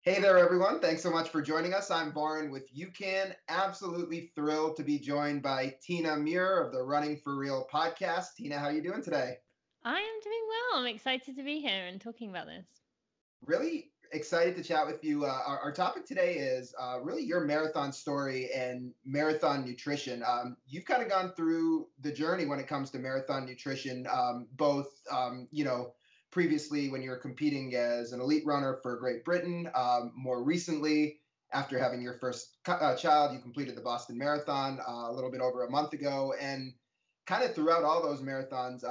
Hey there, everyone. Thanks so much for joining us. I'm Varn with UCAN. Absolutely thrilled to be joined by Tina Muir of the Running for Real podcast. Tina, how are you doing today? I am doing well. I'm excited to be here and talking about this. Really excited to chat with you. Our topic today is really your marathon story and marathon nutrition. You've kind of gone through the journey when it comes to marathon nutrition, both, previously when you were competing as an elite runner for Great Britain. More recently, after having your first child, you completed the Boston Marathon a little bit over a month ago. And kind of throughout all those marathons,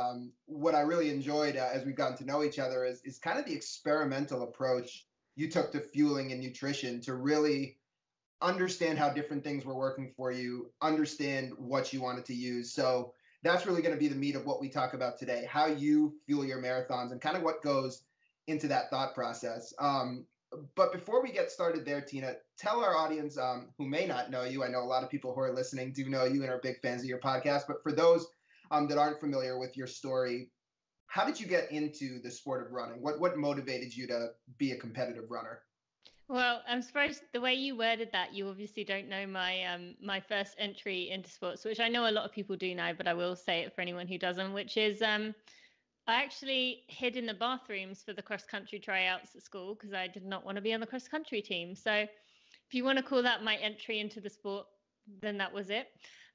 what I really enjoyed as we've gotten to know each other is kind of the experimental approach you took to fueling and nutrition to really understand how different things were working for you, understand what you wanted to use. So that's really going to be the meat of what we talk about today, how you fuel your marathons and kind of what goes into that thought process. But before we get started there, Tina, tell our audience who may not know you. I know a lot of people who are listening do know you and are big fans of your podcast. But for those that aren't familiar with your story, how did you get into the sport of running? What motivated you to be a competitive runner? Well, I'm surprised the way you worded that. You obviously don't know my first entry into sports, which I know a lot of people do know, but I will say it for anyone who doesn't, which is I actually hid in the bathrooms for the cross country tryouts at school because I did not want to be on the cross country team. So if you want to call that my entry into the sport, then that was it.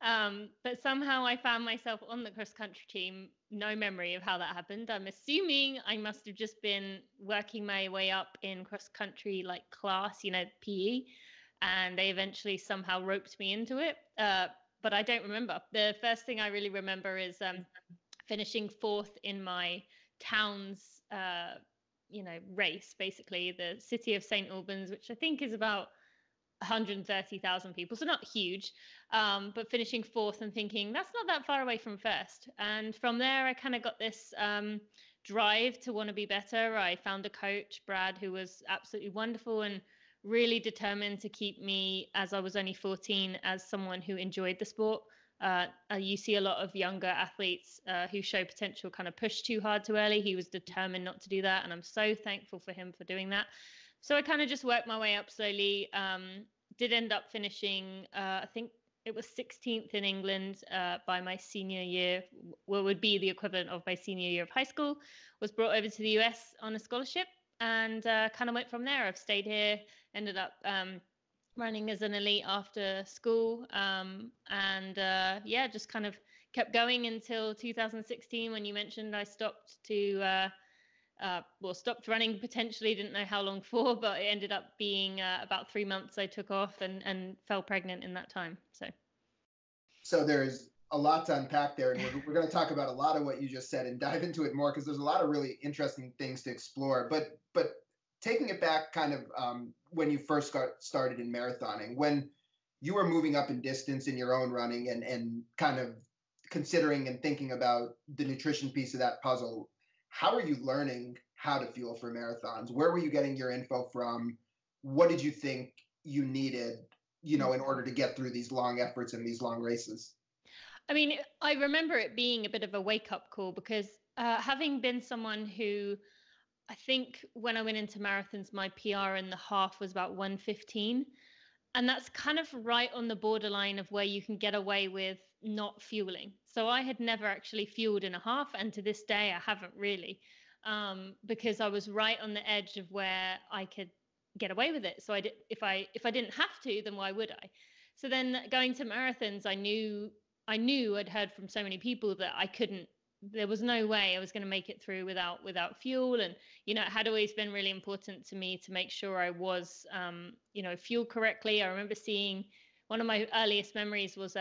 But somehow I found myself on the cross country team. No memory of how that happened. I'm assuming I must have just been working my way up in cross country like class, PE, and they eventually somehow roped me into it. But I don't remember. The first thing I really remember is finishing fourth in my town's race, basically the city of St. Albans, which I think is about 130,000 people, so not huge, but finishing fourth and thinking that's not that far away from first. And from there, I kind of got this drive to want to be better. I found a coach, Brad, who was absolutely wonderful and really determined to keep me, as I was only 14, as someone who enjoyed the sport. You see a lot of younger athletes who show potential kind of push too hard too early. He was determined not to do that, and I'm so thankful for him for doing that. So I kind of just worked my way up slowly. Did end up finishing, I think it was 16th in England by my senior year, what would be the equivalent of my senior year of high school. Was brought over to the US on a scholarship and kind of went from there. I've stayed here, ended up running as an elite after school, just kind of kept going until 2016 when you mentioned I stopped stopped running, potentially didn't know how long for, but it ended up being about 3 months I took off and fell pregnant in that time. So there's a lot to unpack there, and we're going to talk about a lot of what you just said and dive into it more because there's a lot of really interesting things to explore. But taking it back, kind of when you first got started in marathoning, when you were moving up in distance in your own running and kind of considering and thinking about the nutrition piece of that puzzle, how are you learning how to fuel for marathons? Where were you getting your info from? What did you think you needed, in order to get through these long efforts and these long races? I mean, I remember it being a bit of a wake up call because having been someone who I think when I went into marathons, my PR in the half was about 1:15. And that's kind of right on the borderline of where you can get away with not fueling. So I had never actually fueled in a half. And to this day, I haven't really, because I was right on the edge of where I could get away with it. So if I didn't have to, then why would I? So then going to marathons, I knew I'd heard from so many people that I couldn't, there was no way I was going to make it through without fuel. And, it had always been really important to me to make sure I was, fueled correctly. I remember seeing one of my earliest memories was,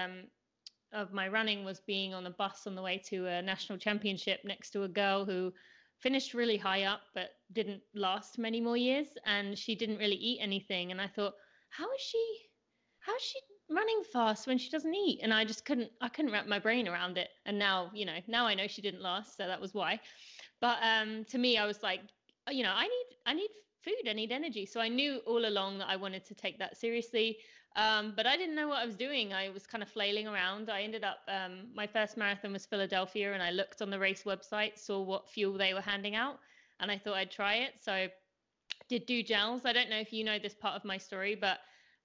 of my running was being on a bus on the way to a national championship next to a girl who finished really high up, but didn't last many more years. And she didn't really eat anything. And I thought, how is she running fast when she doesn't eat? And I couldn't wrap my brain around it. And now I know she didn't last, so that was why. But to me, I was like, I need food, I need energy. So I knew all along that I wanted to take that seriously. But I didn't know what I was doing. I was kind of flailing around. I ended up, my first marathon was Philadelphia, and I looked on the race website, saw what fuel they were handing out, and I thought I'd try it. So did do gels. I don't know if you know this part of my story, but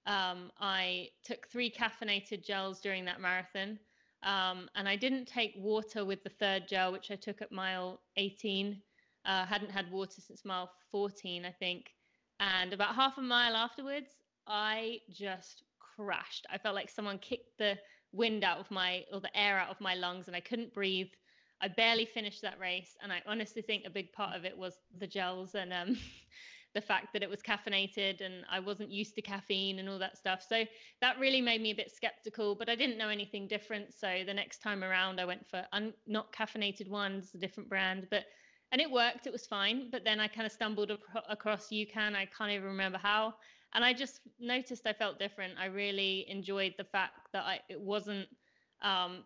I took 3 caffeinated gels during that marathon. And I didn't take water with the third gel, which I took at mile 18. Hadn't had water since mile 14, I think. And about half a mile afterwards, I just crashed. I felt like someone kicked the wind out of or the air out of my lungs, and I couldn't breathe. I barely finished that race, and I honestly think a big part of it was the gels and the fact that it was caffeinated, and I wasn't used to caffeine and all that stuff. So that really made me a bit skeptical, but I didn't know anything different. So the next time around, I went for not caffeinated ones, a different brand, and it worked. It was fine. But then I kind of stumbled across UCAN. I can't even remember how. And I just noticed I felt different. I really enjoyed the fact that it wasn't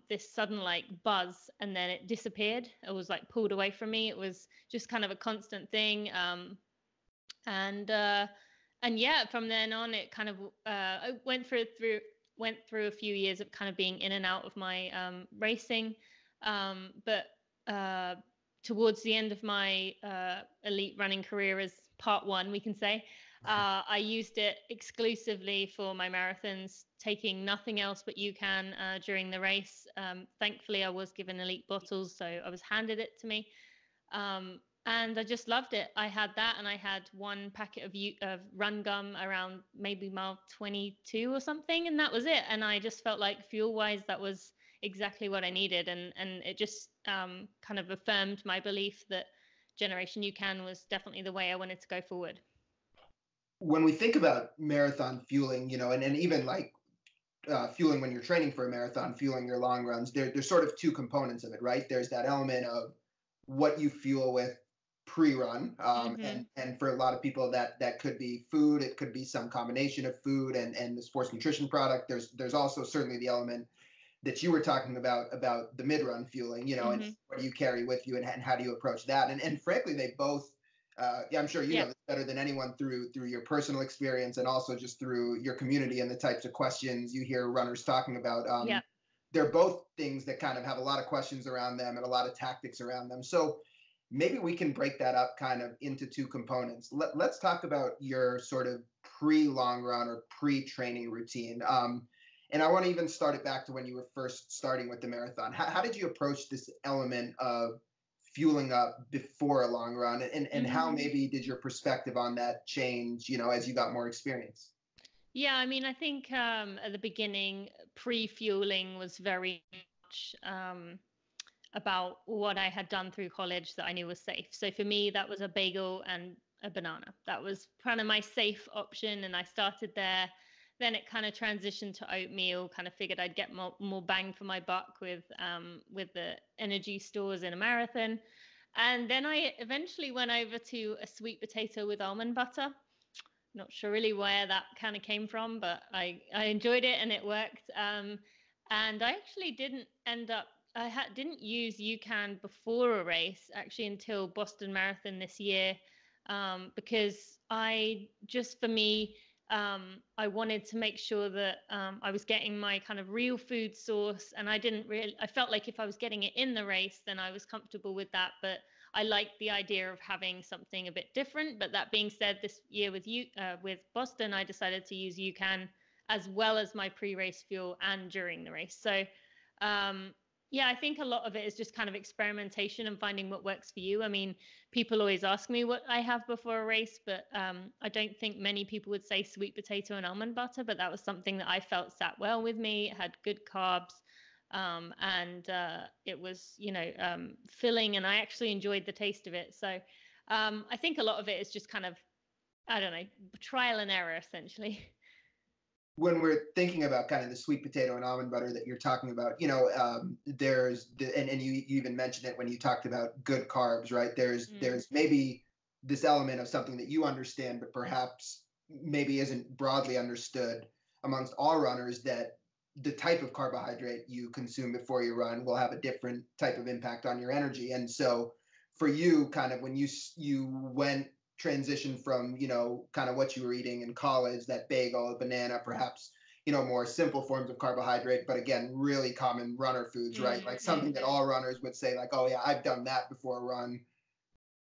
this sudden like buzz and then it disappeared. It was like pulled away from me. It was just kind of a constant thing. And yeah, from then on, it kind of I went through a few years of kind of being in and out of my racing, but towards the end of my elite running career as part one, we can say, I used it exclusively for my marathons, taking nothing else but UCAN during the race. Thankfully, I was given elite bottles, so I was handed it to me. And I just loved it. I had that, and I had 1 packet of run gum around maybe mile 22 or something, and that was it. And I just felt like fuel-wise, that was exactly what I needed, and it just kind of affirmed my belief that Generation UCAN was definitely the way I wanted to go forward. When we think about marathon fueling, and even like fueling when you're training for a marathon, fueling your long runs, there's sort of two components of it, right? There's that element of what you fuel with pre-run, and for a lot of people that could be food, it could be some combination of food and the sports nutrition product. There's also certainly the element that you were talking about the mid-run fueling, and what do you carry with you, and how do you approach that? And frankly, they both, I'm sure you know this better than anyone through your personal experience, and also just through your community and the types of questions you hear runners talking about. They're both things that kind of have a lot of questions around them and a lot of tactics around them. So maybe we can break that up kind of into two components. Let's talk about your sort of pre-long run or pre-training routine. And I want to even start it back to when you were first starting with the marathon. How did you approach this element of fueling up before a long run, and how maybe did your perspective on that change, as you got more experience? Yeah, I mean, I think at the beginning, pre-fueling was very much about what I had done through college that I knew was safe. So for me, that was a bagel and a banana. That was kind of my safe option, and I started there. Then it kind of transitioned to oatmeal. Kind of figured I'd get more bang for my buck with the energy stores in a marathon. And then I eventually went over to a sweet potato with almond butter. Not sure really where that kind of came from, but I enjoyed it and it worked. And I actually didn't end up, didn't use UCAN before a race actually until Boston Marathon this year, because for me, I wanted to make sure that I was getting my kind of real food source, and I felt like if I was getting it in the race, then I was comfortable with that. But I liked the idea of having something a bit different. But that being said, this year with Boston, I decided to use UCAN as well as my pre-race fuel and during the race. So yeah, I think a lot of it is just kind of experimentation and finding what works for you. I mean, people always ask me what I have before a race, but I don't think many people would say sweet potato and almond butter, but that was something that I felt sat well with me. It had good carbs, and it was, filling, and I actually enjoyed the taste of it. So I think a lot of it is just kind of, I don't know, trial and error, essentially. When we're thinking about kind of the sweet potato and almond butter that you're talking about, there's and you even mentioned it when you talked about good carbs, right? There's maybe this element of something that you understand, but perhaps maybe isn't broadly understood amongst all runners, that the type of carbohydrate you consume before you run will have a different type of impact on your energy. And so for you, kind of when you went transition from, kind of what you were eating in college, that bagel, banana, perhaps, more simple forms of carbohydrate, but again, really common runner foods, right? Like something that all runners would say like, oh yeah, I've done that before a run.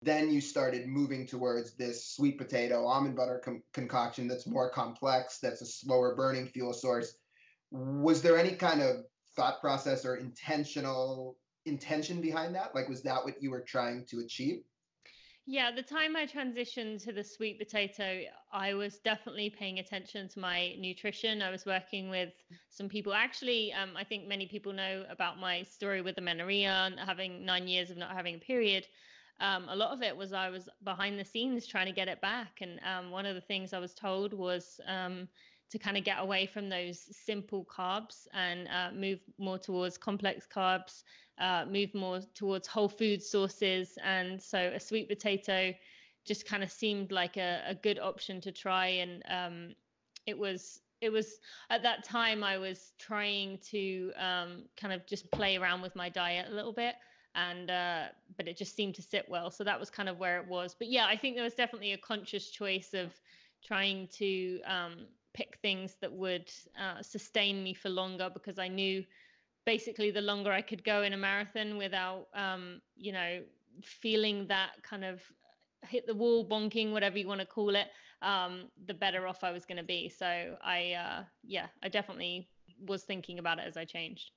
Then you started moving towards this sweet potato almond butter concoction that's more complex, that's a slower burning fuel source. Was there any kind of thought process or intentional intention behind that? Like, was that what you were trying to achieve? Yeah, the time I transitioned to the sweet potato, I was definitely paying attention to my nutrition. I was working with some people. Actually, I think many people know about my story with amenorrhea and having 9 years of not having a period. A lot of it was I was behind the scenes trying to get it back. And one of the things I was told was to kind of get away from those simple carbs and move more towards complex carbs, move more towards whole food sources. And so a sweet potato just kind of seemed like a good option to try. And it was at that time I was trying to kind of just play around with my diet a little bit. And but it just seemed to sit well, so that was kind of where it was. But yeah, I think there was definitely a conscious choice of trying to pick things that would sustain me for longer, because I knew basically the longer I could go in a marathon without, feeling that kind of hit the wall bonking, whatever you want to call it, the better off I was going to be. So yeah, I definitely was thinking about it as I changed.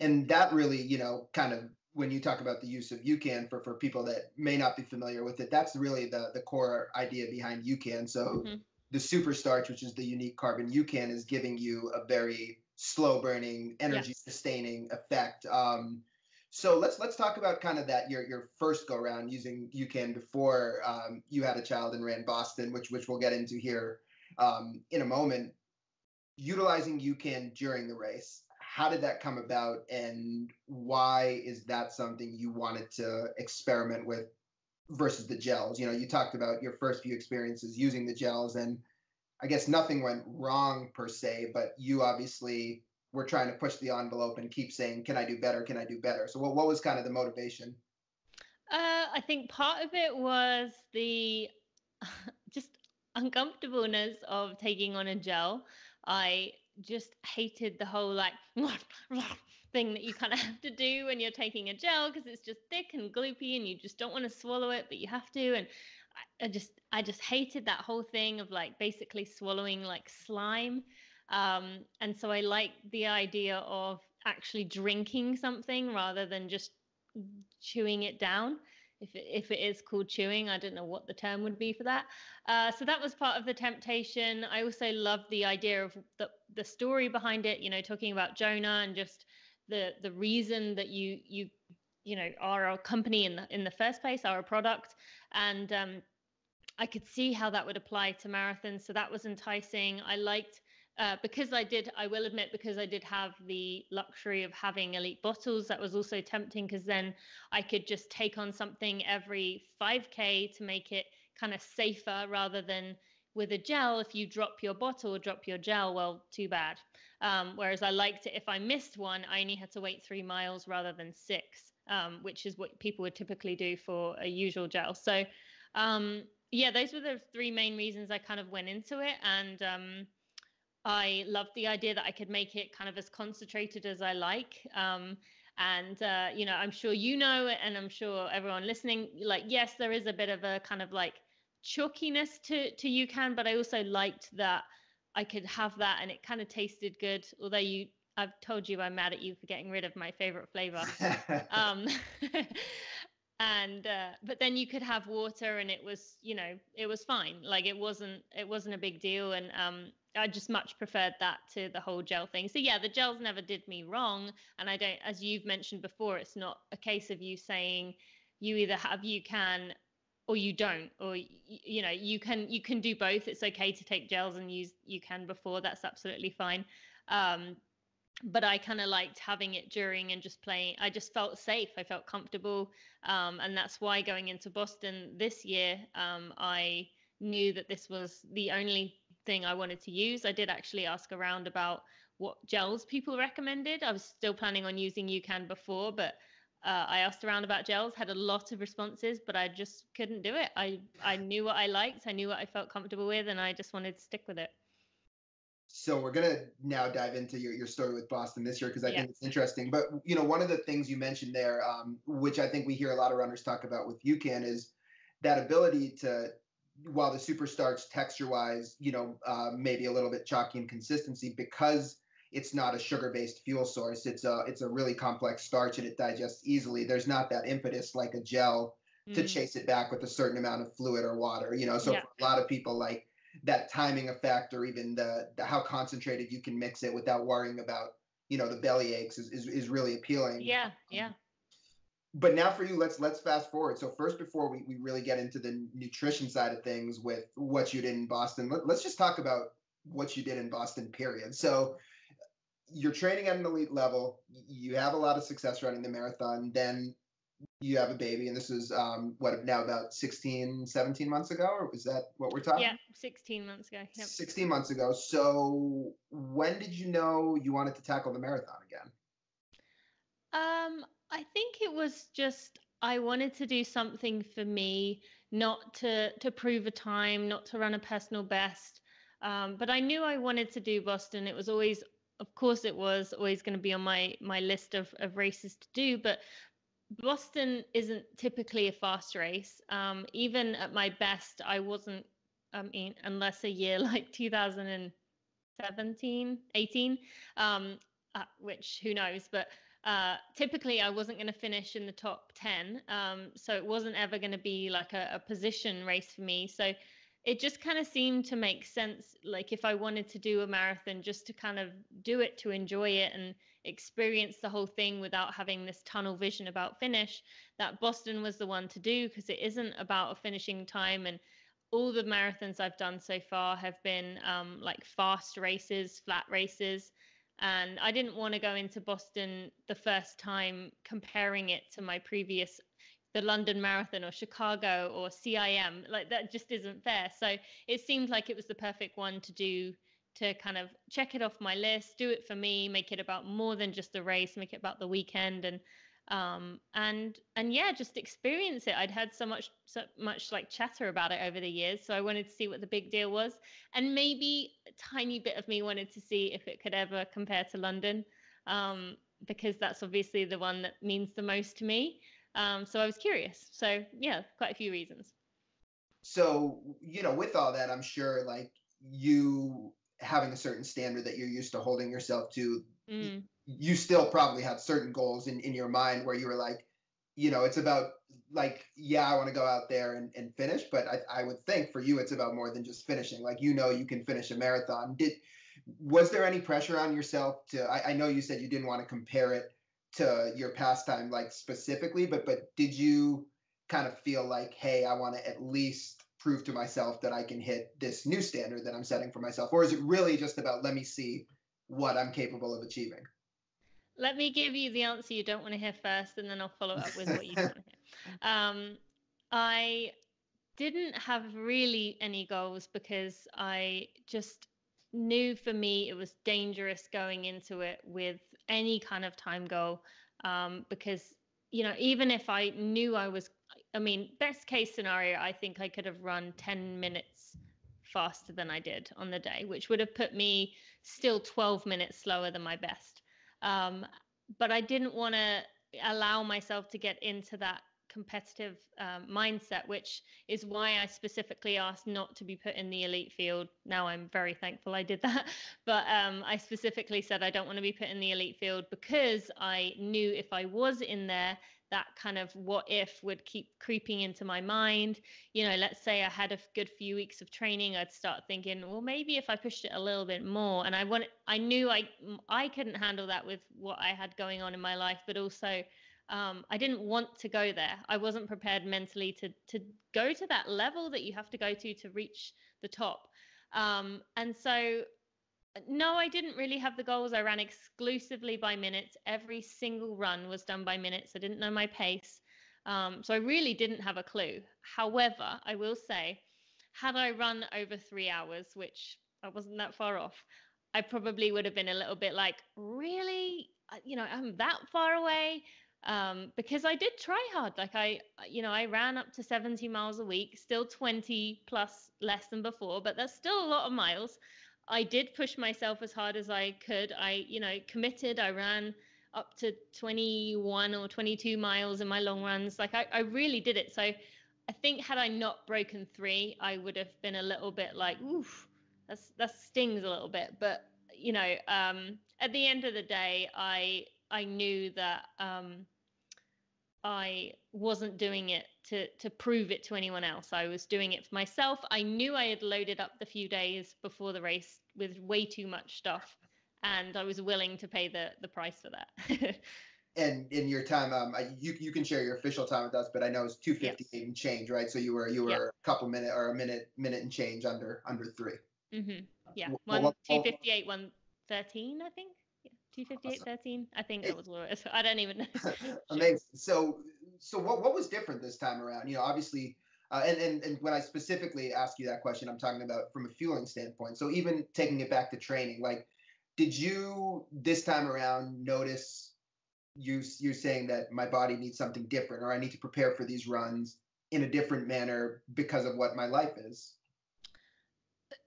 And that really, kind of when you talk about the use of UCAN for people that may not be familiar with it, that's really the core idea behind UCAN. So Hmm. the super starch, which is the unique carbon UCAN, is giving you a very slow burning, energy Yes. sustaining effect. So let's talk about kind of that your first go round using UCAN before you had a child and ran Boston, which we'll get into here in a moment. Utilizing UCAN during the race, how did that come about, and why is that something you wanted to experiment with versus the gels? You talked about your first few experiences using the gels, and I guess nothing went wrong per se, but you obviously were trying to push the envelope and keep saying, can I do better? Can I do better? So what was kind of the motivation? I think part of it was the just uncomfortableness of taking on a gel. I just hated the whole like thing that you kind of have to do when you're taking a gel, because it's just thick and gloopy and you just don't want to swallow it, but you have to. And I just hated that whole thing of like basically swallowing like slime. And so I like the idea of actually drinking something rather than just chewing it down. If it is called chewing, I don't know what the term would be for that. So that was part of the temptation. I also loved the idea of the story behind it. Talking about Jonah and just the reason that you are a company in the first place, are a product. And I could see how that would apply to marathons. So that was enticing. I liked, I will admit, because I did have the luxury of having elite bottles, that was also tempting, because then I could just take on something every 5K to make it kind of safer, rather than with a gel. If you drop your bottle or drop your gel, well, too bad. Whereas I liked it, if I missed one, I only had to wait 3 miles rather than six, which is what people would typically do for a usual gel. So, yeah, those were the three main reasons I kind of went into it. And I loved the idea that I could make it kind of as concentrated as I like. And I'm sure and I'm sure everyone listening, like, yes, there is a bit of a kind of like chalkiness to UCAN, but I also liked that I could have that and it kind of tasted good. Although I've told you I'm mad at you for getting rid of my favorite flavor. Um, and but then you could have water and it was fine. Like it wasn't a big deal. And I just much preferred that to the whole gel thing. So yeah, the gels never did me wrong. And I don't, as you've mentioned before, it's not a case of you saying you either have UCAN or you don't, or you can do both. It's okay to take gels and use UCAN before. That's absolutely fine. But I kind of liked having it during and just playing. I just felt safe. I felt comfortable. And that's why going into Boston this year, I knew that this was the only thing I wanted to use. I did actually ask around about what gels people recommended. I was still planning on using UCAN before, but I asked around about gels, had a lot of responses, but I just couldn't do it. I knew what I liked, I knew what I felt comfortable with, and I just wanted to stick with it. So we're gonna now dive into your story with Boston this year because I Yeah. think it's interesting. But one of the things you mentioned there, which I think we hear a lot of runners talk about with UCAN, is that ability to, while the super starch texture wise, maybe a little bit chalky in consistency because it's not a sugar based fuel source. It's a really complex starch and it digests easily. There's not that impetus like a gel to chase it back with a certain amount of fluid or water. So Yeah. for a lot of people, like that timing effect or even the how concentrated you can mix it without worrying about the belly aches is really appealing. Yeah. Yeah. But now for you, let's fast forward. So first, before we really get into the nutrition side of things with what you did in Boston, let's just talk about what you did in Boston, period. So you're training at an elite level, you have a lot of success running the marathon, then you have a baby, and this is what, now about 16, 17 months ago, or is that what we're talking? Yeah, 16 months ago. Yep. 16 months ago. So when did you know you wanted to tackle the marathon again? I think it was just I wanted to do something for me, not to prove a time, not to run a personal best. But I knew I wanted to do Boston. It was always, of course, it was always going to be on my list of races to do. But Boston isn't typically a fast race. Even at my best, I wasn't. I mean, unless a year like 2017, 18, which who knows, but typically I wasn't going to finish in the top 10. So it wasn't ever going to be like a position race for me. So it just kind of seemed to make sense. Like if I wanted to do a marathon, just to kind of do it to enjoy it and experience the whole thing without having this tunnel vision about finish, that Boston was the one to do, because it isn't about a finishing time. And all the marathons I've done so far have been like fast races, flat races. And I didn't want to go into Boston the first time comparing it to my previous, the London Marathon or Chicago or CIM. Like that just isn't fair. So it seemed like it was the perfect one to do, to kind of check it off my list, do it for me, make it about more than just the race, make it about the weekend, and yeah, just experience it. I'd heard so much like chatter about it over the years, so I wanted to see what the big deal was, and maybe a tiny bit of me wanted to see if it could ever compare to London, because that's obviously the one that means the most to me. So I was curious. So yeah, quite a few reasons. So with all that, I'm sure like you having a certain standard that you're used to holding yourself to, you still probably have certain goals in your mind where you were like, it's about like, yeah, I want to go out there and finish, but I would think for you, it's about more than just finishing. Like, you can finish a marathon. Was there any pressure on yourself to, I know you said you didn't want to compare it to your pastime, like specifically, but did you kind of feel like, hey, I want to at least prove to myself that I can hit this new standard that I'm setting for myself? Or is it really just about, let me see what I'm capable of achieving? Let me give you the answer you don't want to hear first, and then I'll follow up with what you do want to hear. I didn't have really any goals, because I just knew for me it was dangerous going into it with any kind of time goal. Because, even if I knew I mean, best case scenario, I think I could have run 10 minutes faster than I did on the day, which would have put me still 12 minutes slower than my best. Um, but I didn't want to allow myself to get into that competitive mindset, which is why I specifically asked not to be put in the elite field. Now I'm very thankful I did that. But I specifically said I don't want to be put in the elite field, because I knew if I was in there, that kind of what if would keep creeping into my mind. Let's say I had a good few weeks of training, I'd start thinking, well, maybe if I pushed it a little bit more. And I knew I couldn't handle that with what I had going on in my life, but also I didn't want to go there. I wasn't prepared mentally to go to that level that you have to go to reach the top. And so no, I didn't really have the goals. I ran exclusively by minutes. Every single run was done by minutes. I didn't know my pace. So I really didn't have a clue. However, I will say, had I run over 3 hours, which I wasn't that far off, I probably would have been a little bit like, really? I'm that far away. Because I did try hard. Like I ran up to 70 miles a week, still 20 plus less than before, but that's still a lot of miles. I did push myself as hard as I could. I, committed. I ran up to 21 or 22 miles in my long runs. Like I really did it. So I think had I not broken 3, I would have been a little bit like, oof, that stings a little bit. But you know, at the end of the day, I knew that I wasn't doing it to prove it to anyone else. I was doing it for myself. I knew I had loaded up the few days before the race with way too much stuff, and I was willing to pay the price for that. And in your time, you can share your official time with us, but I know it's Yep. 2:58 and change, right? So you Yep. were a couple minute or a minute and change under 3. Yeah. Well, 2:58, 1:13, I think. Yeah. 2:58, awesome. 13. I think that was what it was. I don't even know. Sure. Amazing. So what was different this time around? You know, obviously, and when I specifically ask you that question, I'm talking about from a fueling standpoint. So even taking it back to training, like, did you this time around notice you're saying that my body needs something different, or I need to prepare for these runs in a different manner because of what my life is?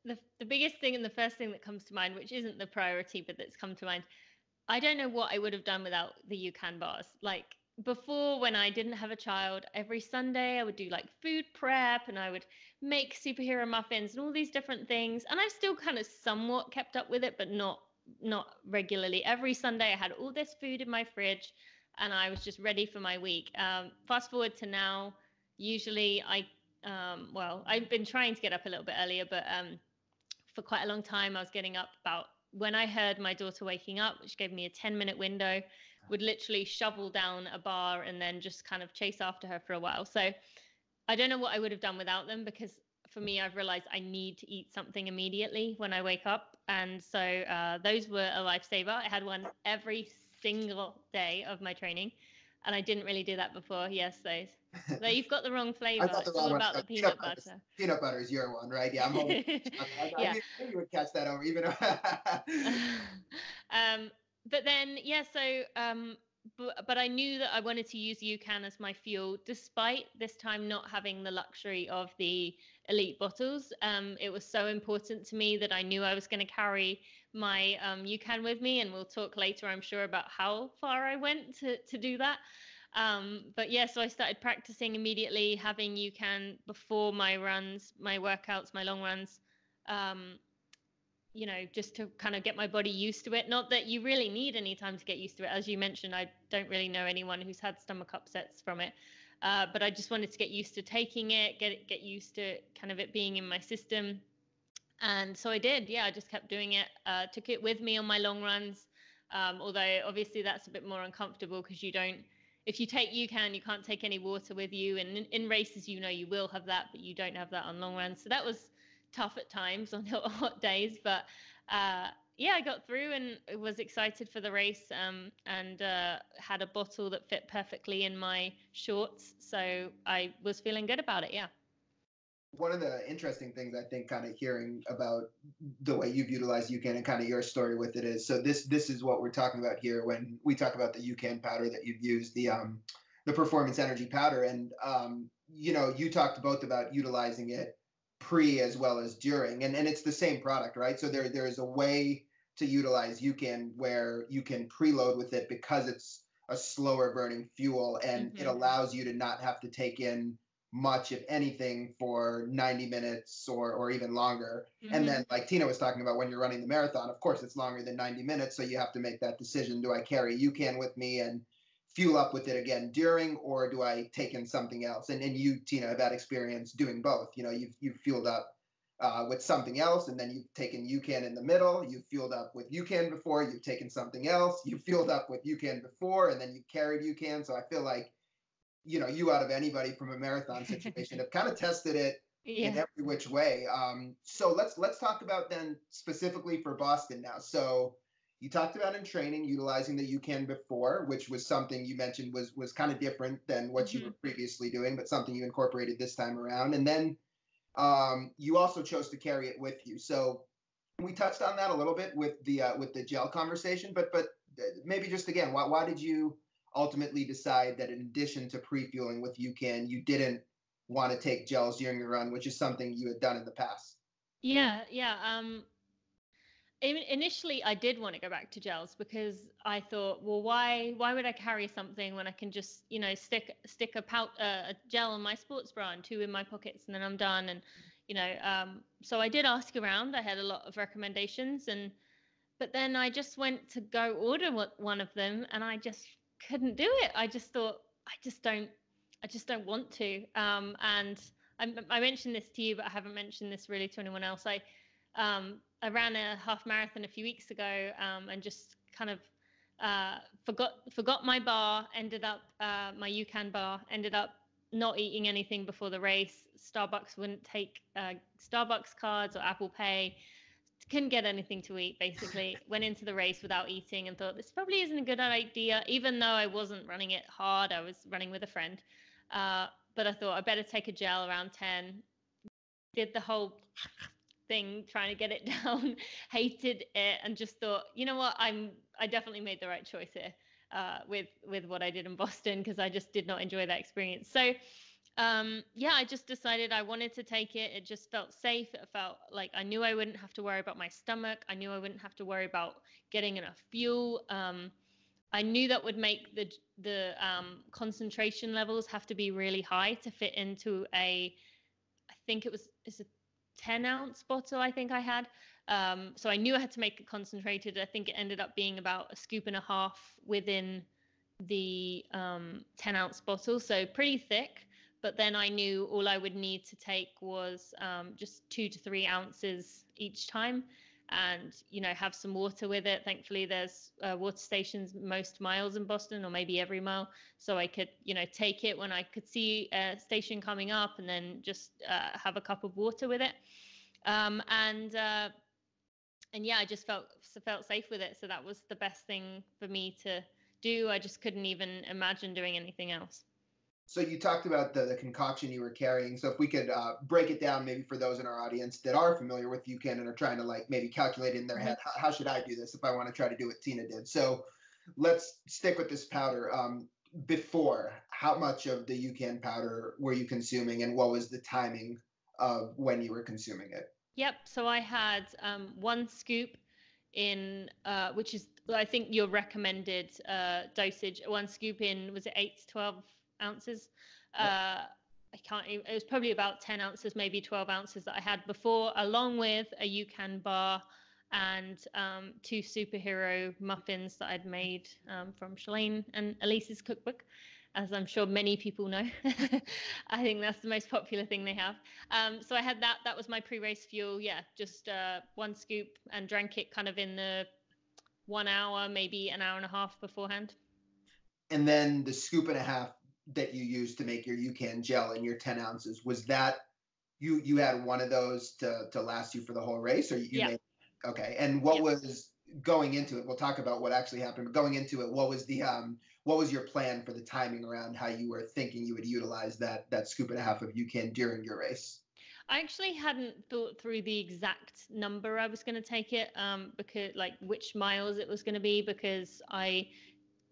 The biggest thing and the first thing that comes to mind, which isn't the priority, but that's come to mind, I don't know what I would have done without the UCAN bars. Like before, when I didn't have a child, every Sunday I would do like food prep and I would make superhero muffins and all these different things. And I've still kind of somewhat kept up with it, but not regularly. Every Sunday I had all this food in my fridge and I was just ready for my week. Fast forward to now, usually well, I've been trying to get up a little bit earlier, but for quite a long time I was getting up about when I heard my daughter waking up, which gave me a 10-minute window, would literally shovel down a bar and then just kind of chase after her for a while. So I don't know what I would have done without them, because for me, I've realized I need to eat something immediately when I wake up. And so those were a lifesaver. I had one every single day of my training. And I didn't really do that before. Yes, those. Though you've got the wrong I flavor. thought the It's wrong all one. about the peanut butter. Peanut butter is your one, right? Yeah, I'm hoping. I Yeah. knew you would catch that over, even. um, but then, yeah, so, but I knew that I wanted to use UCAN as my fuel, despite this time not having the luxury of the elite bottles. It was so important to me that I knew I was going to carry my UCAN with me, and we'll talk later, I'm sure, about how far I went to do that. But yeah, so I started practicing immediately, having UCAN before my runs, my workouts, my long runs. Um, you know, just to kind of get my body used to it. Not that you really need any time to get used to it. As you mentioned, I don't really know anyone who's had stomach upsets from it. But I just wanted to get used to taking it, get used to kind of it being in my system. And so I did. Yeah, I just kept doing it. Took it with me on my long runs. Although obviously that's a bit more uncomfortable because you don't, if you take UCAN, you can't take any water with you. And in races, you know, you will have that, but you don't have that on long runs. So that was tough at times on hot days. But yeah, I got through and was excited for the race, and had a bottle that fit perfectly in my shorts. So I was feeling good about it. Yeah. One of the interesting things I think, kind of hearing about the way you've utilized UCAN and kind of your story with it, is so this is what we're talking about here when we talk about the UCAN powder that you've used, the performance energy powder. And you know, you talked both about utilizing it pre as well as during, and it's the same product, right? So there is a way to utilize UCAN where you can preload with it because it's a slower burning fuel, and it allows you to not have to take in much, if anything, for 90 minutes or even longer. And then, like Tina was talking about, when you're running the marathon, of course, it's longer than 90 minutes. So you have to make that decision. Do I carry UCAN with me and fuel up with it again during, or do I take in something else? And you, Tina, have had experience doing both. You know, you've fueled up with something else, and then you've taken UCAN in the middle. You've fueled up with UCAN before. You've taken something else. You've fueled up with UCAN before, and then you carried UCAN. So I feel like, you know, you out of anybody from a marathon situation have kind of tested it in every which way. So let's talk about then specifically for Boston now. So you talked about in training utilizing the UCAN before, which was something you mentioned was kind of different than what you were previously doing, but something you incorporated this time around. And then you also chose to carry it with you. So we touched on that a little bit with the gel conversation, but maybe just again, why did you ultimately decide that in addition to pre-fueling with UCAN, you didn't want to take gels during your run, which is something you had done in the past? Yeah. Initially, I did want to go back to gels because I thought, well, why would I carry something when I can just, stick a gel in my sports bra and two in my pockets and then I'm done. And so I did ask around. I had a lot of recommendations, and but then I just went to go order one of them, and I just couldn't do it. I just thought I just don't want to. And I mentioned this to you, but I haven't mentioned this really to anyone else. I ran a half marathon a few weeks ago, and just kind of forgot my bar. Ended up my UCAN bar. Ended up not eating anything before the race. Starbucks wouldn't take Starbucks cards or Apple Pay. Couldn't get anything to eat. Basically, went into the race without eating and thought this probably isn't a good idea. Even though I wasn't running it hard, I was running with a friend. Uh, but I thought I better take a gel around 10. Did the whole thing trying to get it down, hated it, and just thought, you know what, I definitely made the right choice here, with what I did in Boston, because I just did not enjoy that experience. So yeah, I just decided I wanted to take it. It just felt safe. It felt like I knew I wouldn't have to worry about my stomach. I knew I wouldn't have to worry about getting enough fuel. I knew that would make the concentration levels have to be really high to fit into I think it's a 10-ounce bottle I think I had. So I knew I had to make it concentrated. I think it ended up being about a scoop and a half within the 10-ounce bottle, so pretty thick. But then I knew all I would need to take was just 2 to 3 ounces each time, and have some water with it. Thankfully, there's water stations most miles in Boston, or maybe every mile, so I could take it when I could see a station coming up, and then just have a cup of water with it. And yeah, I just felt safe with it. So that was the best thing for me to do. I just couldn't even imagine doing anything else. So you talked about the concoction you were carrying. So if we could break it down, maybe for those in our audience that are familiar with UCAN and are trying to like maybe calculate in their head, how should I do this if I want to try to do what Tina did? So let's stick with this powder. Before, how much of the UCAN powder were you consuming, and what was the timing of when you were consuming it? Yep. So I had 1 scoop in, which is I think your recommended dosage. 1 scoop in, was it 8 to 12 ounces? I can't even, it was probably about 10 ounces, maybe 12 ounces that I had before, along with a UCAN bar and 2 superhero muffins that I'd made from Shalane and Elise's cookbook, as I'm sure many people know. I think that's the most popular thing they have. So I had that. That was my pre-race fuel. Yeah, just 1 scoop, and drank it kind of in the 1 hour, maybe an hour and a half beforehand. And then the scoop and a half that you used to make your UCAN gel in your 10 ounces, was that you had one of those to last you for the whole race, or you Yeah. made okay? And what Yeah. was going into it? We'll talk about what actually happened, but going into it, what was your plan for the timing around how you were thinking you would utilize that scoop and a half of UCAN during your race? I actually hadn't thought through the exact number I was going to take it, because like which miles it was going to be, because I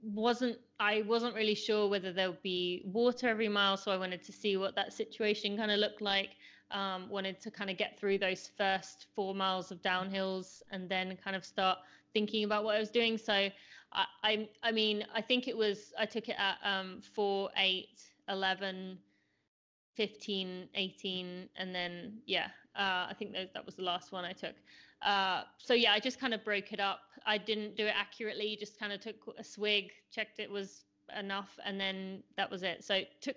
wasn't really sure whether there would be water every mile, so I wanted to see what that situation kind of looked like. Wanted to kind of get through those first 4 miles of downhills and then kind of start thinking about what I was doing. So I mean, I think I took it at 4, 8, 11, 15, 18, and then yeah, I think that was the last one I took. So yeah, I just kind of broke it up. I didn't do it accurately, just kind of took a swig, checked it was enough, and then that was it. So it took,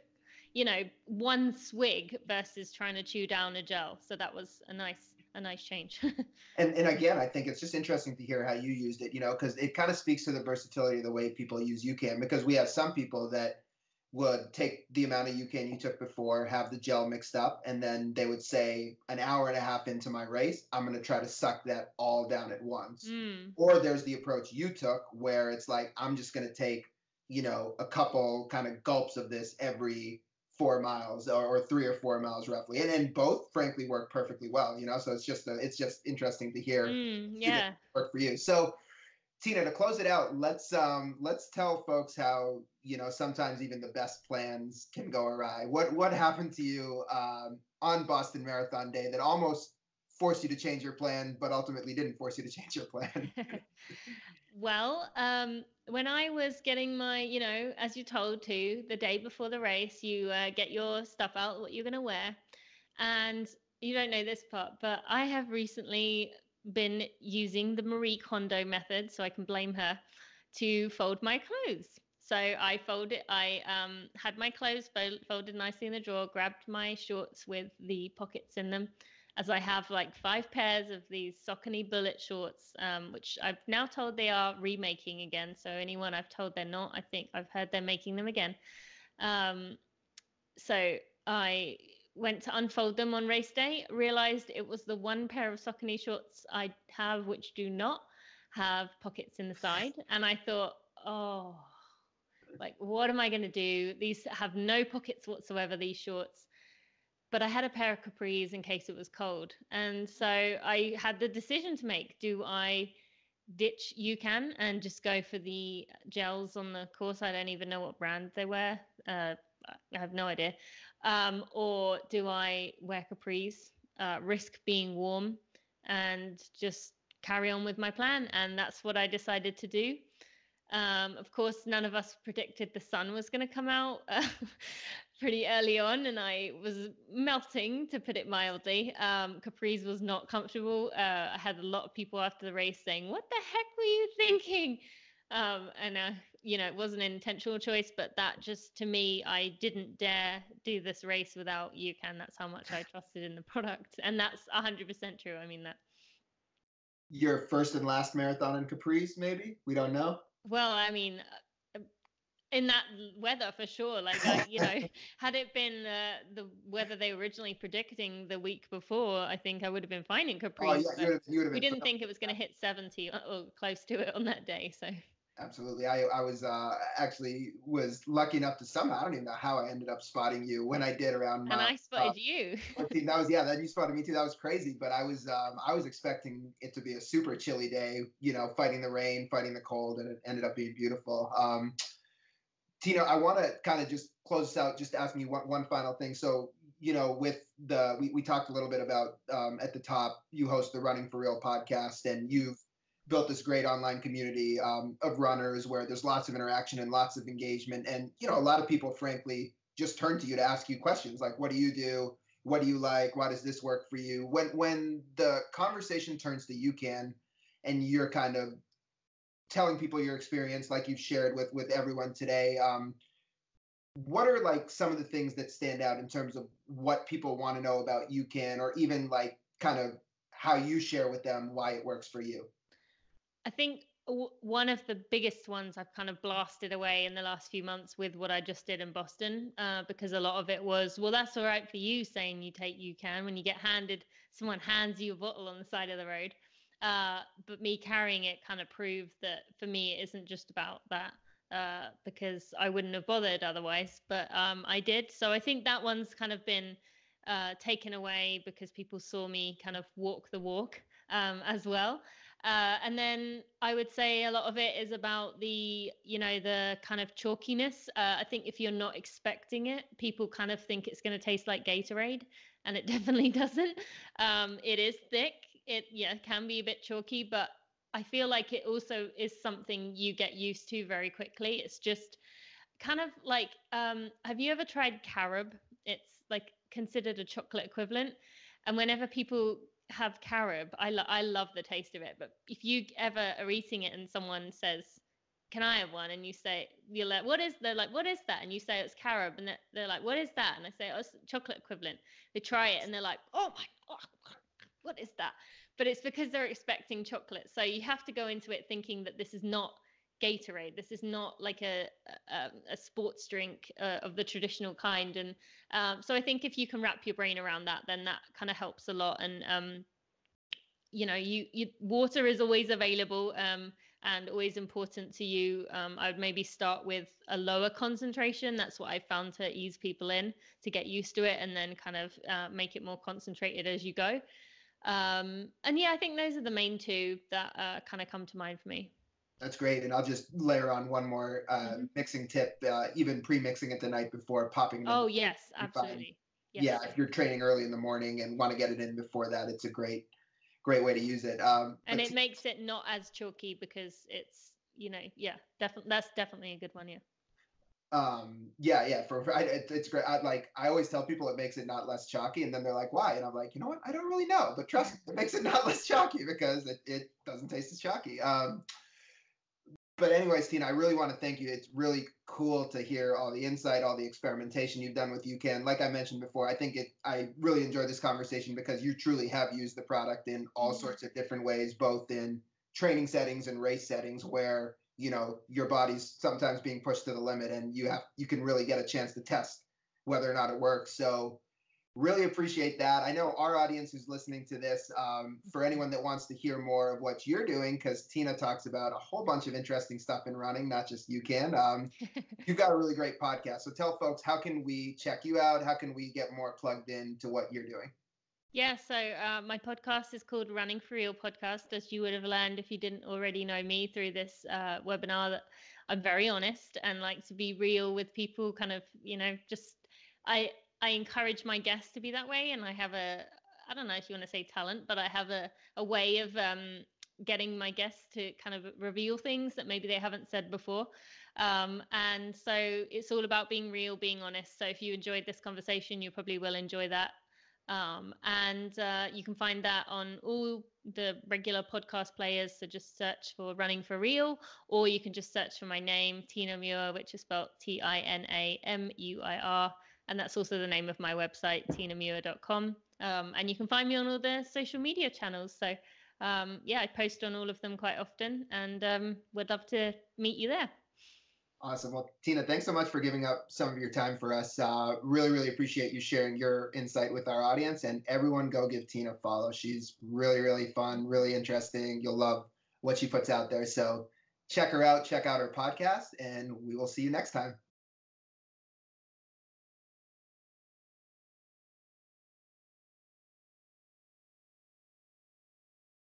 1 swig versus trying to chew down a gel. So that was a nice change. And again, I think it's just interesting to hear how you used it, because it kind of speaks to the versatility of the way people use UCAN. Because we have some people that would take the amount of UCAN you took before, have the gel mixed up, and then they would say, an hour and a half into my race, I'm going to try to suck that all down at once. Or there's the approach you took where it's like, I'm just going to take, a couple kind of gulps of this every 4 miles, or 3 or 4 miles roughly, and both frankly work perfectly well. So it's just interesting to hear Yeah. work for you. So Tina, to close it out, let's tell folks how sometimes even the best plans can go awry. What happened to you on Boston Marathon Day that almost forced you to change your plan, but ultimately didn't force you to change your plan? Well, when I was getting my, as you're told to, the day before the race, you get your stuff out, what you're going to wear. And you don't know this part, but I have recently been using the Marie Kondo method, so I can blame her, to fold my clothes. So I had my clothes folded nicely in the drawer, grabbed my shorts with the pockets in them, as I have like 5 pairs of these Saucony bullet shorts, which I've now told they are remaking again. So anyone I've told they're not, I think I've heard they're making them again. Um, so I went to unfold them on race day, realized it was the one pair of Saucony shorts I have which do not have pockets in the side. And I thought, oh, like, what am I going to do? These have no pockets whatsoever, these shorts. But I had a pair of capris in case it was cold. And so I had the decision to make. Do I ditch UCAN and just go for the gels on the course? I don't even know what brand they were. I have no idea. Or do I wear capris, risk being warm, and just carry on with my plan? And that's what I decided to do. Of course, none of us predicted the sun was going to come out pretty early on, and I was melting, to put it mildly. Capris was not comfortable. I had a lot of people after the race saying, "What the heck were you thinking?" And it wasn't an intentional choice, but that just, to me, I didn't dare do this race without UCAN. That's how much I trusted in the product, and that's 100% true. I mean that. Your first and last marathon in capris, maybe? We don't know. Well, I mean, in that weather for sure. Like, had it been the weather they were originally predicting the week before, I think I would have been fine in Oh capris. yeah, But you would have we been didn't think it was going to hit 70 or close to it on that day. So absolutely. I was actually was lucky enough to somehow, I don't even know how I ended up spotting you when I did around and mile I spotted you. 14. That was, yeah, that you spotted me too. That was crazy. But I was expecting it to be a super chilly day, fighting the rain, fighting the cold, and it ended up being beautiful. Tina, I want to kind of just close this out, just asking you one final thing. So, with we talked a little bit about at the top, you host the Running for Real podcast, and you've built this great online community of runners where there's lots of interaction and lots of engagement. And, a lot of people, frankly, just turn to you to ask you questions like, what do you do? What do you like? Why does this work for you? When the conversation turns to UCAN and you're kind of telling people your experience like you've shared with everyone today, what are like some of the things that stand out in terms of what people want to know about UCAN, or even like kind of how you share with them why it works for you? I think one of the biggest ones I've kind of blasted away in the last few months with what I just did in Boston, because a lot of it was, well, that's all right for you saying you take UCAN when you get someone hands you a bottle on the side of the road. But me carrying it kind of proved that for me, it isn't just about that, because I wouldn't have bothered otherwise, but I did. So I think that one's kind of been taken away because people saw me kind of walk the walk as well. And then I would say a lot of it is about the kind of chalkiness. I think if you're not expecting it, people kind of think it's going to taste like Gatorade, and it definitely doesn't. It is thick. It can be a bit chalky, but I feel like it also is something you get used to very quickly. It's just kind of like, have you ever tried carob? It's like considered a chocolate equivalent. And whenever people have carob, I love the taste of it. But if you ever are eating it and someone says, "Can I have one?" and you're like, They're like, "What is that?" And you say it's carob, and they're like, "What is that?" And I say, "Oh, it's chocolate equivalent." They try it and they're like, "Oh my God, what is that?" But it's because they're expecting chocolate. So you have to go into it thinking that this is not Gatorade. This is not like a sports drink of the traditional kind. And so I think if you can wrap your brain around that, then that kind of helps a lot. And water is always available and always important to you. I would maybe start with a lower concentration. That's what I found to ease people in, to get used to it, and then kind of make it more concentrated as you go. And yeah, I think those are the main two that kind of come to mind for me. That's great. And I'll just layer on one more mixing tip, even pre-mixing it the night before, popping them. Oh, yes, absolutely. Yes. Yeah, if you're training early in the morning and want to get it in before that, it's a great way to use it. And it makes it not as chalky because it's, yeah, definitely that's definitely a good one. Yeah. Yeah, it's great. I always tell people it makes it not less chalky, and then they're like, why? And I'm like, you know what? I don't really know, but trust me, it makes it not less chalky because it doesn't taste as chalky. But anyways, Tina, I really want to thank you. It's really cool to hear all the insight, all the experimentation you've done with UCAN. Like I mentioned before, I really enjoy this conversation because you truly have used the product in all sorts of different ways, both in training settings and race settings where, your body's sometimes being pushed to the limit and you can really get a chance to test whether or not it works. So really appreciate that. I know our audience who's listening to this, for anyone that wants to hear more of what you're doing, because Tina talks about a whole bunch of interesting stuff in running, not just UCAN. You've got a really great podcast. So tell folks, how can we check you out? How can we get more plugged into what you're doing? Yeah, so my podcast is called Running for Real Podcast, as you would have learned if you didn't already know me through this webinar, that I'm very honest and like to be real with people, kind of, just I I encourage my guests to be that way. And I have I don't know if you want to say talent, but I have a way of getting my guests to kind of reveal things that maybe they haven't said before. And so it's all about being real, being honest. So if you enjoyed this conversation, you probably will enjoy that. And you can find that on all the regular podcast players. So just search for Running for Real, or you can just search for my name, Tina Muir, which is spelled TinaMuir. And that's also the name of my website, tinamuir.com. And you can find me on all the social media channels. So yeah, I post on all of them quite often, and would love to meet you there. Awesome. Well, Tina, thanks so much for giving up some of your time for us. Really, really appreciate you sharing your insight with our audience. And everyone go give Tina a follow. She's really, really fun, really interesting. You'll love what she puts out there. So check her out, check out her podcast, and we will see you next time.